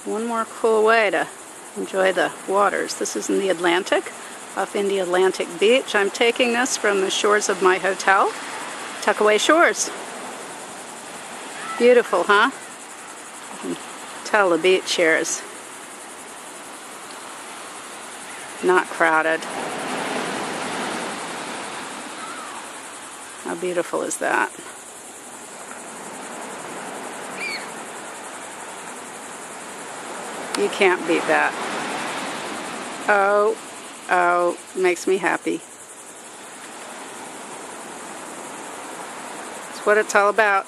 One more cool way to enjoy the waters. This is in the Atlantic, off Indy Atlantic Beach. I'm taking this from the shores of my hotel, Tuckaway Shores. Beautiful, huh? You can tell the beach here is not crowded. How beautiful is that? You can't beat that. Oh, makes me happy. That's what it's all about.